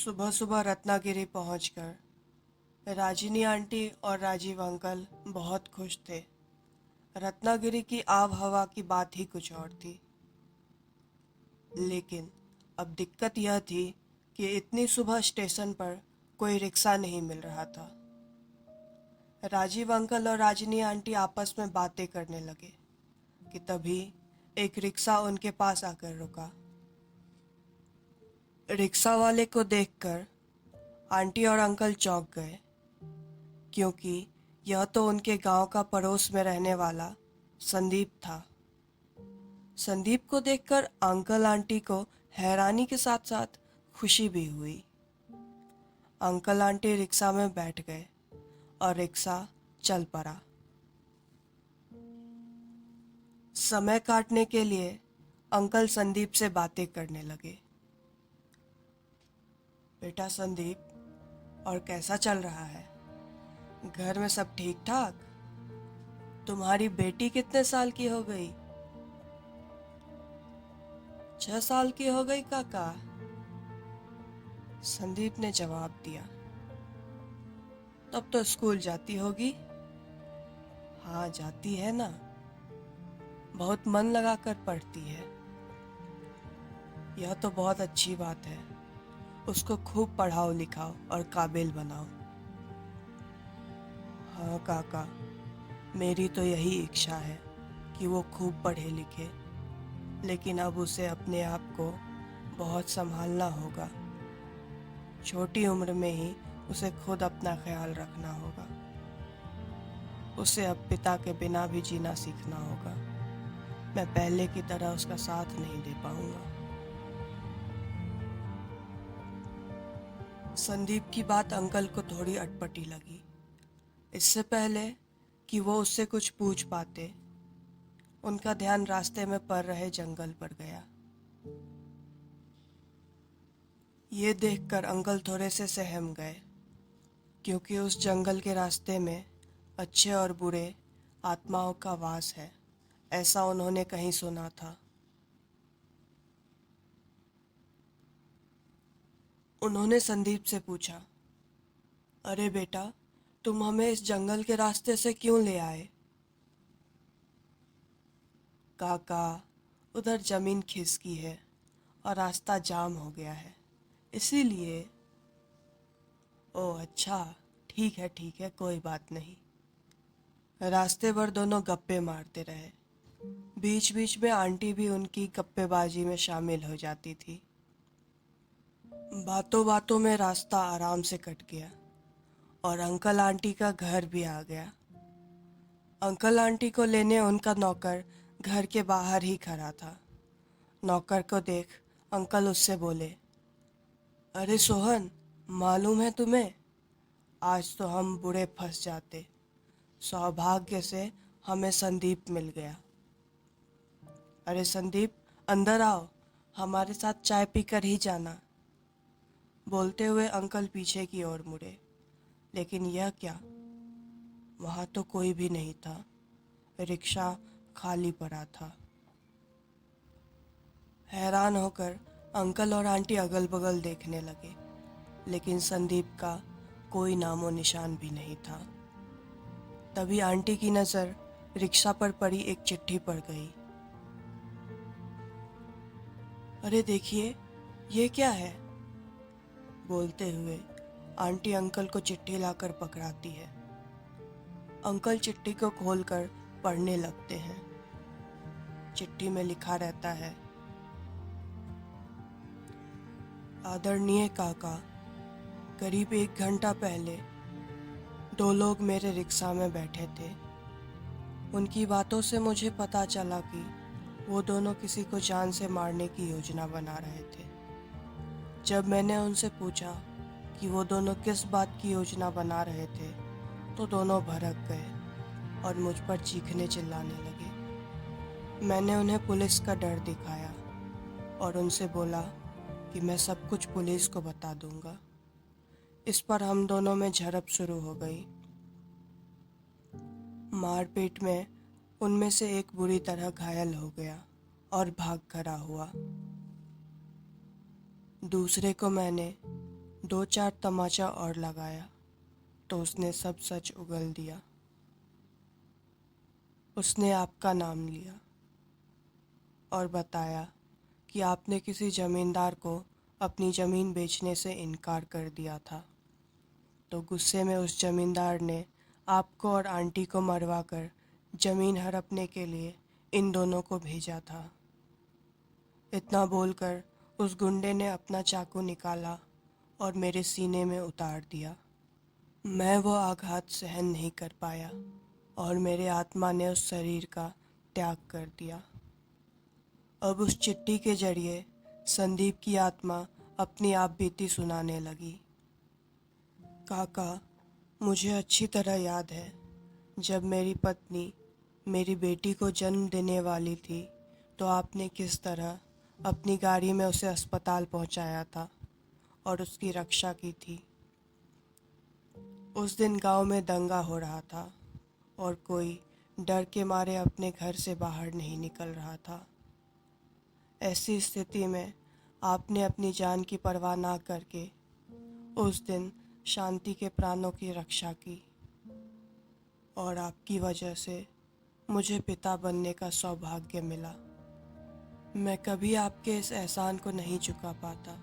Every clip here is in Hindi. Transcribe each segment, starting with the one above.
सुबह सुबह रत्नागिरी पहुंचकर राजिनी आंटी और राजीव अंकल बहुत खुश थे। रत्नागिरी की आब हवा की बात ही कुछ और थी। लेकिन अब दिक्कत यह थी कि इतनी सुबह स्टेशन पर कोई रिक्शा नहीं मिल रहा था। राजीव अंकल और राजिनी आंटी आपस में बातें करने लगे कि तभी एक रिक्शा उनके पास आकर रुका। रिक्शा वाले को देखकर आंटी और अंकल चौंक गए, क्योंकि यह तो उनके गांव का पड़ोस में रहने वाला संदीप था। संदीप को देखकर अंकल आंटी को हैरानी के साथ साथ खुशी भी हुई। अंकल आंटी रिक्शा में बैठ गए और रिक्शा चल पड़ा। समय काटने के लिए अंकल संदीप से बातें करने लगे। बेटा संदीप, और कैसा चल रहा है? घर में सब ठीक ठाक? तुम्हारी बेटी कितने साल की हो गई? 6 साल की हो गई काका, संदीप ने जवाब दिया। तब तो स्कूल जाती होगी? हाँ, जाती है ना, बहुत मन लगाकर पढ़ती है। यह तो बहुत अच्छी बात है। उसको खूब पढ़ाओ लिखाओ और काबिल बनाओ। हाँ काका, मेरी तो यही इच्छा है कि वो खूब पढ़े लिखे, लेकिन अब उसे अपने आप को बहुत संभालना होगा। छोटी उम्र में ही उसे खुद अपना ख्याल रखना होगा। उसे अब पिता के बिना भी जीना सीखना होगा। मैं पहले की तरह उसका साथ नहीं दे पाऊंगा। संदीप की बात अंकल को थोड़ी अटपटी लगी। इससे पहले कि वो उससे कुछ पूछ पाते, उनका ध्यान रास्ते में पड़ रहे जंगल पर गया। ये देखकर अंकल थोड़े से सहम गए, क्योंकि उस जंगल के रास्ते में अच्छे और बुरे आत्माओं का वास है, ऐसा उन्होंने कहीं सुना था। उन्होंने संदीप से पूछा, अरे बेटा, तुम हमें इस जंगल के रास्ते से क्यों ले आए? काका, उधर जमीन खिसकी है और रास्ता जाम हो गया है, इसीलिए। ओह अच्छा, ठीक है, कोई बात नहीं। रास्ते भर दोनों गप्पे मारते रहे। बीच बीच में आंटी भी उनकी गप्पेबाजी में शामिल हो जाती थी। बातों बातों में रास्ता आराम से कट गया और अंकल आंटी का घर भी आ गया। अंकल आंटी को लेने उनका नौकर घर के बाहर ही खड़ा था। नौकर को देख अंकल उससे बोले, अरे सोहन, मालूम है तुम्हें, आज तो हम बुरे फंस जाते। सौभाग्य से हमें संदीप मिल गया। अरे संदीप, अंदर आओ, हमारे साथ चाय पीकर ही जाना। बोलते हुए अंकल पीछे की ओर मुड़े, लेकिन यह क्या, वहाँ तो कोई भी नहीं था। रिक्शा खाली पड़ा था। हैरान होकर अंकल और आंटी अगल बगल देखने लगे, लेकिन संदीप का कोई नामो निशान भी नहीं था। तभी आंटी की नज़र रिक्शा पर पड़ी एक चिट्ठी पर गई। अरे देखिए, ये क्या है? बोलते हुए आंटी अंकल को चिट्ठी लाकर पकड़ाती है। अंकल चिट्ठी को खोलकर पढ़ने लगते हैं। चिट्ठी में लिखा रहता है, आदरणीय काका, करीब 1 घंटा पहले 2 लोग मेरे रिक्शा में बैठे थे। उनकी बातों से मुझे पता चला कि वो दोनों किसी को जान से मारने की योजना बना रहे थे। जब मैंने उनसे पूछा कि वो दोनों किस बात की योजना बना रहे थे, तो दोनों भड़क गए और मुझ पर चीखने चिल्लाने लगे। मैंने उन्हें पुलिस का डर दिखाया और उनसे बोला कि मैं सब कुछ पुलिस को बता दूंगा। इस पर हम दोनों में झड़प शुरू हो गई। मारपीट में उनमें से एक बुरी तरह घायल हो गया और भाग खड़ा हुआ। दूसरे को मैंने दो चार तमाचा और लगाया तो उसने सब सच उगल दिया। उसने आपका नाम लिया और बताया कि आपने किसी जमींदार को अपनी ज़मीन बेचने से इनकार कर दिया था। तो गुस्से में उस जमींदार ने आपको और आंटी को मरवा कर ज़मीन हड़पने के लिए इन दोनों को भेजा था। इतना बोलकर उस गुंडे ने अपना चाकू निकाला और मेरे सीने में उतार दिया। मैं वो आघात सहन नहीं कर पाया और मेरे आत्मा ने उस शरीर का त्याग कर दिया। अब उस चिट्ठी के जरिए संदीप की आत्मा अपनी आप बीती सुनाने लगी। काका, मुझे अच्छी तरह याद है जब मेरी पत्नी मेरी बेटी को जन्म देने वाली थी तो आपने किस तरह अपनी गाड़ी में उसे अस्पताल पहुंचाया था और उसकी रक्षा की थी। उस दिन गांव में दंगा हो रहा था और कोई डर के मारे अपने घर से बाहर नहीं निकल रहा था। ऐसी स्थिति में आपने अपनी जान की परवाह ना करके उस दिन शांति के प्राणों की रक्षा की और आपकी वजह से मुझे पिता बनने का सौभाग्य मिला। मैं कभी आपके इस एहसान को नहीं चुका पाता,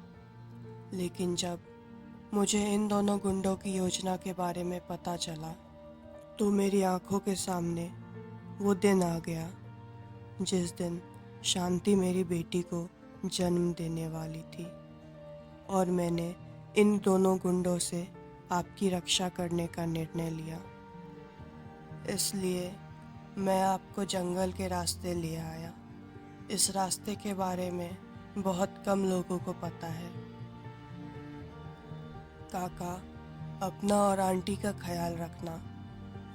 लेकिन जब मुझे इन दोनों गुंडों की योजना के बारे में पता चला तो मेरी आंखों के सामने वो दिन आ गया जिस दिन शांति मेरी बेटी को जन्म देने वाली थी और मैंने इन दोनों गुंडों से आपकी रक्षा करने का निर्णय लिया। इसलिए मैं आपको जंगल के रास्ते ले आया। इस रास्ते के बारे में बहुत कम लोगों को पता है। काका, अपना और आंटी का ख्याल रखना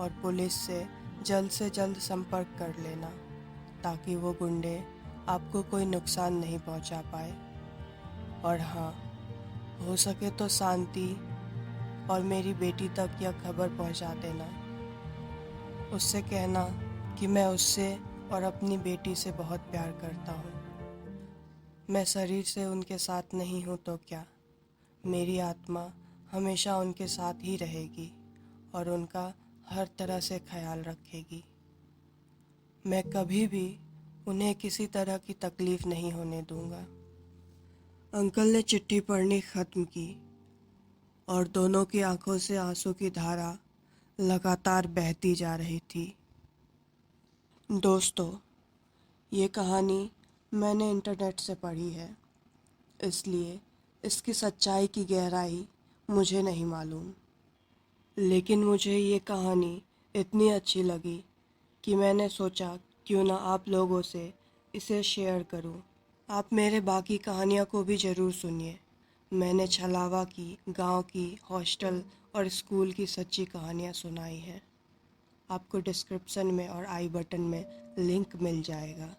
और पुलिस से जल्द संपर्क कर लेना ताकि वो गुंडे आपको कोई नुकसान नहीं पहुंचा पाए। और हाँ, हो सके तो शांति और मेरी बेटी तक यह खबर पहुंचा देना। उससे कहना कि मैं उससे और अपनी बेटी से बहुत प्यार करता हूँ। मैं शरीर से उनके साथ नहीं हूँ तो क्या, मेरी आत्मा हमेशा उनके साथ ही रहेगी और उनका हर तरह से ख्याल रखेगी। मैं कभी भी उन्हें किसी तरह की तकलीफ़ नहीं होने दूँगा। अंकल ने चिट्ठी पढ़नी ख़त्म की और दोनों की आंखों से आंसू की धारा लगातार बहती जा रही थी। दोस्तों, ये कहानी मैंने इंटरनेट से पढ़ी है, इसलिए इसकी सच्चाई की गहराई मुझे नहीं मालूम, लेकिन मुझे ये कहानी इतनी अच्छी लगी कि मैंने सोचा क्यों ना आप लोगों से इसे शेयर करूं। आप मेरे बाकी कहानियों को भी ज़रूर सुनिए। मैंने छलावा की, गांव की, हॉस्टल और स्कूल की सच्ची कहानियां सुनाई हैं। आपको डिस्क्रिप्शन में और आई बटन में लिंक मिल जाएगा।